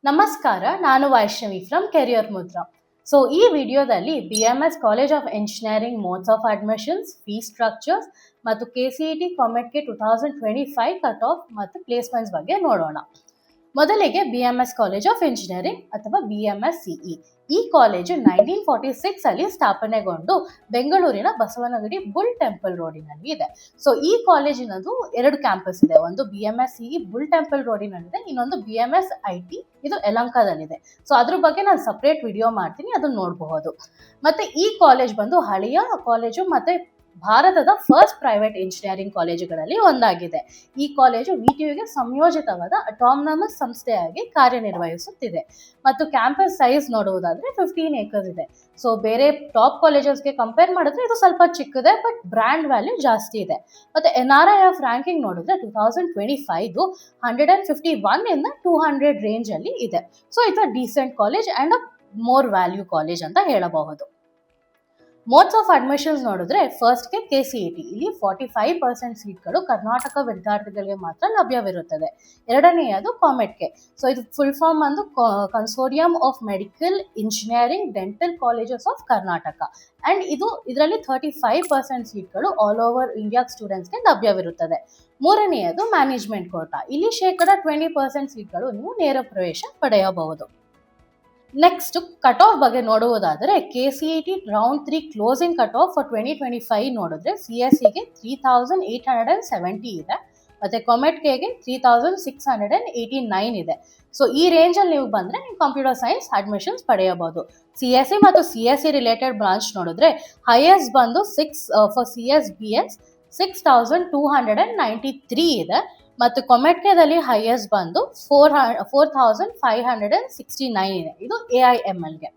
ನಮಸ್ಕಾರ, ನಾನು Vaishnavi from career Mudra. ಈ ವಿಡಿಯೋದಲ್ಲಿ BMS college of engineering modes of admissions, fee structures ಮತ್ತು KCET ಕಾಮೆಟ್ಗೆ 2025 ಕಟ್ ಆಫ್ ಮತ್ತು ಪ್ಲೇಸ್ಮೆಂಟ್ಸ್ ಬಗ್ಗೆ ನೋಡೋಣ. ಮೊದಲಿಗೆ BMS ಕಾಲೇಜ್ ಆಫ್ ಎಂಜಿನಿಯರಿಂಗ್ ಅಥವಾ BMS-CE. ಈ ಕಾಲೇಜು 1946 ಅಲ್ಲಿ ಸ್ಥಾಪನೆಗೊಂಡು ಬೆಂಗಳೂರಿನ ಬಸವನಗುಡಿ ಬುಲ್ ಟೆಂಪಲ್ ರೋಡಿನಲ್ಲಿ ಇದೆ. ಈ ಕಾಲೇಜಿನದು 2 ಕ್ಯಾಂಪಸ್ ಇದೆ. ಒಂದು BMS-CE ಬುಲ್ ಟೆಂಪಲ್ ರೋಡಿನಲ್ಲಿದೆ, ಇನ್ನೊಂದು BMS-IT ಇದು ಯಲಹಂಕದಲ್ಲಿದೆ. ಅದ್ರ ಬಗ್ಗೆ ನಾನು ಸಪ್ರೇಟ್ ವಿಡಿಯೋ ಮಾಡ್ತೀನಿ, ಅದನ್ನ ನೋಡಬಹುದು. ಮತ್ತೆ ಈ ಕಾಲೇಜ್ ಬಂದು ಹಳೆಯ ಕಾಲೇಜು ಮತ್ತೆ ಭಾರತದ ಫಸ್ಟ್ ಪ್ರೈವೇಟ್ ಇಂಜಿನಿಯರಿಂಗ್ ಕಾಲೇಜುಗಳಲ್ಲಿ ಒಂದಾಗಿದೆ. ಈ ಕಾಲೇಜು VTUಗೆ ಸಂಯೋಜಿತವಾದ ಅಟಾನಮಸ್ ಸಂಸ್ಥೆಯಾಗಿ ಕಾರ್ಯನಿರ್ವಹಿಸುತ್ತಿದೆ. ಮತ್ತು ಕ್ಯಾಂಪಸ್ ಸೈಜ್ ನೋಡುವುದಾದ್ರೆ 15 acres ಇದೆ. ಬೇರೆ ಟಾಪ್ ಕಾಲೇಜಸ್ಗೆ ಕಂಪೇರ್ ಮಾಡಿದ್ರೆ ಇದು ಸ್ವಲ್ಪ ಚಿಕ್ಕದೆ, ಬಟ್ ಬ್ರ್ಯಾಂಡ್ ವ್ಯಾಲ್ಯೂ ಜಾಸ್ತಿ ಇದೆ. ಮತ್ತೆ NRIF ರ್ಯಾಂಕಿಂಗ್ ನೋಡಿದ್ರೆ 2025 151 ಇಂದ 200 ರೇಂಜ್ ಅಲ್ಲಿ ಇದೆ. ಇದು decent college and more value college ಅಂತ ಹೇಳಬಹುದು. ಮೋಡ್ಸ್ ಆಫ್ ಅಡ್ಮಿಷನ್ಸ್ ನೋಡಿದ್ರೆ ಫಸ್ಟ್ಗೆ KCET. ಇಲ್ಲಿ 45% ಸೀಟ್ಗಳು ಕರ್ನಾಟಕ ವಿದ್ಯಾರ್ಥಿಗಳಿಗೆ ಮಾತ್ರ ಲಭ್ಯವಿರುತ್ತದೆ. ಎರಡನೆಯದು ಕಾಮೆಟ್ಗೆ. ಇದು ಫುಲ್ ಫಾರ್ಮ್ ಅಂದು consortium of medical engineering dental colleges of Karnataka. And ಇದರಲ್ಲಿ 35% ಸೀಟ್ಗಳು ಆಲ್ ಓವರ್ ಇಂಡಿಯಾ ಸ್ಟೂಡೆಂಟ್ಸ್ಗೆ ಲಭ್ಯವಿರುತ್ತದೆ. ಮೂರನೆಯದು ಮ್ಯಾನೇಜ್ಮೆಂಟ್ ಕೋಟಾ. ಇಲ್ಲಿ 20% ಸೀಟ್ಗಳು ನೀವು ನೇರ ಪ್ರವೇಶ ಪಡೆಯಬಹುದು. ನೆಕ್ಸ್ಟ್ ಕಟ್ ಆಫ್ ಬಗ್ಗೆ ನೋಡುವುದಾದರೆ KCET round 3 closing cut off for 2025 ನೋಡಿದ್ರೆ CSEಗೆ 3870 ಇದೆ, ಮತ್ತೆ ಕಾಮೆಟ್ಗೆ 3689 ಇದೆ. ಈ ರೇಂಜ್ ಅಲ್ಲಿ ನೀವು ಬಂದ್ರೆ ನೀವು ಕಂಪ್ಯೂಟರ್ ಸೈನ್ಸ್ ಅಡ್ಮಿಷನ್ಸ್ ಪಡೆಯಬಹುದು. CSE ಮತ್ತು CSE ರಿಲೇಟೆಡ್ ಬ್ರಾಂಚ್ ನೋಡಿದ್ರೆ ಹೈಯೆಸ್ಟ್ ಬಂದು ಫಾರ್ CSBS 6293 ಇದೆ, ಮತ್ತು ಕಾಮೆಟ್ಗೆದಲ್ಲಿ ಹೈಯೆಸ್ಟ್ ಬಂದು 4569 ಇದೆ. ಇದು AIMLಗೆ.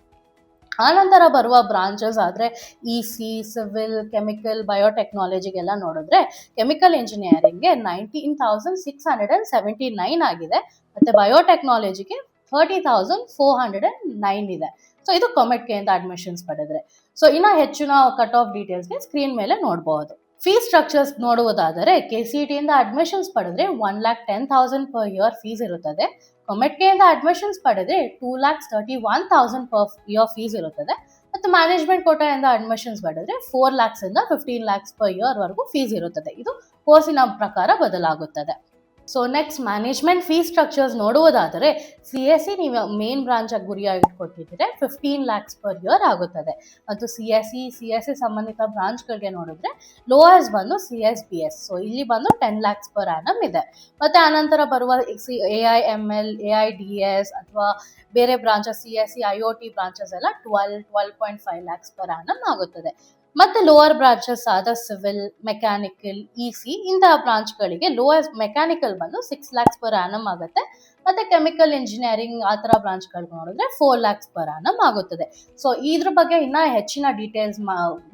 ಆನಂತರ ಬರುವ ಬ್ರಾಂಚಸ್ ಆದರೆ EC, ಸಿವಿಲ್, ಕೆಮಿಕಲ್, ಬಯೋಟೆಕ್ನಾಲಜಿಗೆಲ್ಲ ನೋಡಿದ್ರೆ ಕೆಮಿಕಲ್ ಇಂಜಿನಿಯರಿಂಗ್ಗೆ 19,679 ಆಗಿದೆ, ಮತ್ತು ಬಯೋಟೆಕ್ನಾಲಜಿಗೆ 30,409 ಇದೆ. ಇದು ಕಾಮೆಟ್ಗೆಯಿಂದ ಅಡ್ಮಿಷನ್ಸ್ ಪಡೆದ್ರೆ. ಇನ್ನು ಹೆಚ್ಚಿನ ಕಟ್ ಆಫ್ ಡೀಟೇಲ್ಸ್ಗೆ ಸ್ಕ್ರೀನ್ ಮೇಲೆ ನೋಡಬಹುದು. ಫೀ ಸ್ಟ್ರಕ್ಚರ್ಸ್ ನೋಡುವುದಾದರೆ KCET ಇಂದ ಅಡ್ಮಿಷನ್ಸ್ ಪಡೆದ್ರೆ 1,10,000 ಪರ್ ಇಯರ್ ಫೀಸ್ ಇರುತ್ತದೆ. ಕಾಮೆಟ್ಗೆಯಿಂದ ಅಡ್ಮಿಷನ್ಸ್ ಪಡೆದ್ರೆ 2,31,000 ಪರ್ ಇಯರ್ ಫೀಸ್ ಇರುತ್ತದೆ. ಮತ್ತು ಮ್ಯಾನೇಜ್ಮೆಂಟ್ ಕೋಟಾದಿಂದ ಅಡ್ಮಿಷನ್ಸ್ ಪಡೆದ್ರೆ 4 lakhs ಇಂದ 15 lakhs ಪರ್ ಇಯರ್ ವರೆಗೂ ಫೀಸ್ ಇರುತ್ತದೆ. ಇದು ಕೋರ್ಸಿನ ಪ್ರಕಾರ ಬದಲಾಗುತ್ತದೆ. ನೆಕ್ಸ್ಟ್ ಮ್ಯಾನೇಜ್ಮೆಂಟ್ ಫೀ ಸ್ಟ್ರಕ್ಚರ್ಸ್ ನೋಡುವುದಾದರೆ CSE ನೀವು ಮೇನ್ ಬ್ರಾಂಚ್ ಆಗಿ ಗುರಿಯಾಗಿ ಇಟ್ಕೊಟ್ಟಿದ್ರೆ 15 lakhs ಪರ್ ಇಯರ್ ಆಗುತ್ತದೆ. ಮತ್ತು CSE ಸಂಬಂಧಿತ ಬ್ರಾಂಚ್ಗಳಿಗೆ ನೋಡಿದ್ರೆ ಲೋಯೆಸ್ಟ್ ಬಂದು CSBS. ಇಲ್ಲಿ ಬಂದು 10 lakhs ಪರ್ ಆನಮ್ ಇದೆ. ಮತ್ತೆ ಆನಂತರ ಬರುವ AIML, AIDS ಅಥವಾ ಬೇರೆ ಬ್ರಾಂಚಸ್ CSE IoT ಬ್ರಾಂಚಸ್ ಎಲ್ಲ 12.5 lakhs ಪರ್ ಆನಮ್ ಆಗುತ್ತದೆ. ಮತ್ತೆ ಲೋವರ್ ಬ್ರಾಂಚಸ್ ಆದ ಸಿವಿಲ್, ಮೆಕ್ಯಾನಿಕಲ್, EC ಇಂತಹ ಬ್ರಾಂಚ್ಗಳಿಗೆ ಲೋಯೆಸ್ಟ್ ಮೆಕ್ಯಾನಿಕಲ್ ಬಂದು 6 lakhs ಪರ್ ಆನಮ್ ಆಗುತ್ತೆ. ಮತ್ತೆ ಕೆಮಿಕಲ್ ಇಂಜಿನಿಯರಿಂಗ್ ಆ ಥರ ಬ್ರಾಂಚ್ಗಳಿಗೆ ನೋಡಿದ್ರೆ 4 lakhs ಪರ್ ಆನಮ್ ಆಗುತ್ತದೆ. ಇದ್ರ ಬಗ್ಗೆ ಇನ್ನೂ ಹೆಚ್ಚಿನ ಡೀಟೇಲ್ಸ್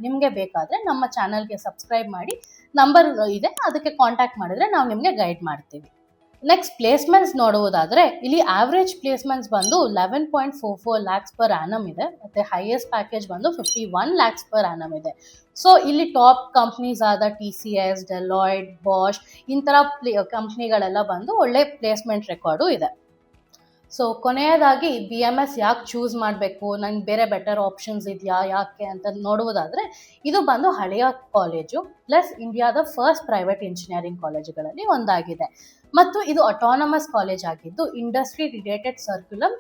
ನಿಮಗೆ ಬೇಕಾದರೆ ನಮ್ಮ ಚಾನಲ್ಗೆ ಸಬ್ಸ್ಕ್ರೈಬ್ ಮಾಡಿ, ನಂಬರ್ ಇದೆ, ಅದಕ್ಕೆ ಕಾಂಟ್ಯಾಕ್ಟ್ ಮಾಡಿದ್ರೆ ನಾವು ನಿಮಗೆ ಗೈಡ್ ಮಾಡ್ತೀವಿ. ನೆಕ್ಸ್ಟ್ ಪ್ಲೇಸ್ಮೆಂಟ್ಸ್ ನೋಡುವುದಾದರೆ ಇಲ್ಲಿ ಆವ್ರೇಜ್ ಪ್ಲೇಸ್ಮೆಂಟ್ಸ್ ಬಂದು 11.44 lakhs ಪರ್ ಆನಮ್ ಇದೆ, ಮತ್ತು ಹೈಯೆಸ್ಟ್ ಪ್ಯಾಕೇಜ್ ಬಂದು 51 lakhs ಪರ್ ಆನಮ್ ಇದೆ. ಇಲ್ಲಿ ಟಾಪ್ ಕಂಪ್ನೀಸ್ ಆದ TCS, ಡೆಲಾಯ್ಡ್, ಬಾಷ್ ಇಂಥರ ಕಂಪ್ನಿಗಳೆಲ್ಲ ಬಂದು ಒಳ್ಳೆ ಪ್ಲೇಸ್ಮೆಂಟ್ ರೆಕಾರ್ಡು ಇದೆ. ಕೊನೆಯದಾಗಿ BMS ಯಾಕೆ ಚೂಸ್ ಮಾಡಬೇಕು, ನಂಗೆ ಬೇರೆ ಬೆಟರ್ ಆಪ್ಷನ್ಸ್ ಇದೆಯಾ ಯಾಕೆ ಅಂತ ನೋಡುವುದಾದರೆ ಇದು ಬಂದು ಹಳೆಯ ಕಾಲೇಜು ಪ್ಲಸ್ ಇಂಡಿಯಾದ ಫಸ್ಟ್ ಪ್ರೈವೇಟ್ ಇಂಜಿನಿಯರಿಂಗ್ ಕಾಲೇಜುಗಳಲ್ಲಿ ಒಂದಾಗಿದೆ. ಮತ್ತು ಇದು ಅಟಾನಮಸ್ ಕಾಲೇಜ್ ಆಗಿದ್ದು ಇಂಡಸ್ಟ್ರಿ ರಿಲೇಟೆಡ್ ಸರ್ಕ್ಯುಲಮ್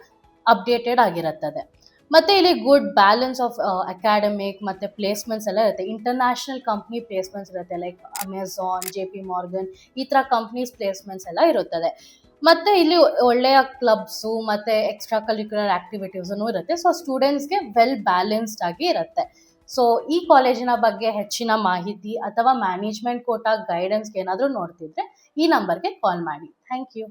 ಅಪ್ಡೇಟೆಡ್ ಆಗಿರುತ್ತದೆ. ಮತ್ತು ಇಲ್ಲಿ ಗುಡ್ ಬ್ಯಾಲೆನ್ಸ್ ಆಫ್ ಅಕಾಡೆಮಿಕ್ ಮತ್ತು ಪ್ಲೇಸ್ಮೆಂಟ್ಸ್ ಎಲ್ಲ ಇರುತ್ತೆ. ಇಂಟರ್ನ್ಯಾಷನಲ್ ಕಂಪ್ನಿ ಪ್ಲೇಸ್ಮೆಂಟ್ಸ್ ಇರುತ್ತೆ, ಲೈಕ್ ಅಮೆಝಾನ್, JP Morgan ಈ ಥರ ಕಂಪ್ನೀಸ್ ಪ್ಲೇಸ್ಮೆಂಟ್ಸ್ ಎಲ್ಲ ಇರುತ್ತದೆ. ಮತ್ತು ಇಲ್ಲಿ ಒಳ್ಳೆಯ ಕ್ಲಬ್ಸು ಮತ್ತು ಎಕ್ಸ್ಟ್ರಾ ಕರಿಕ್ಯುಲರ್ ಆ್ಯಕ್ಟಿವಿಟೀಸೂ ಇರುತ್ತೆ. ಸ್ಟೂಡೆಂಟ್ಸ್ಗೆ ವೆಲ್ ಬ್ಯಾಲೆನ್ಸ್ಡ್ ಆಗಿ ಇರುತ್ತೆ. ಈ ಕಾಲೇಜಿನ ಬಗ್ಗೆ ಹೆಚ್ಚಿನ ಮಾಹಿತಿ ಅಥವಾ ಮ್ಯಾನೇಜ್ಮೆಂಟ್ ಕೋಟಾ ಗೈಡೆನ್ಸ್ಗೆ ಏನಾದರೂ ನೋಡ್ತಿದ್ರೆ ಈ ನಂಬರ್ಗೆ ಕಾಲ್ ಮಾಡಿ. Thank you.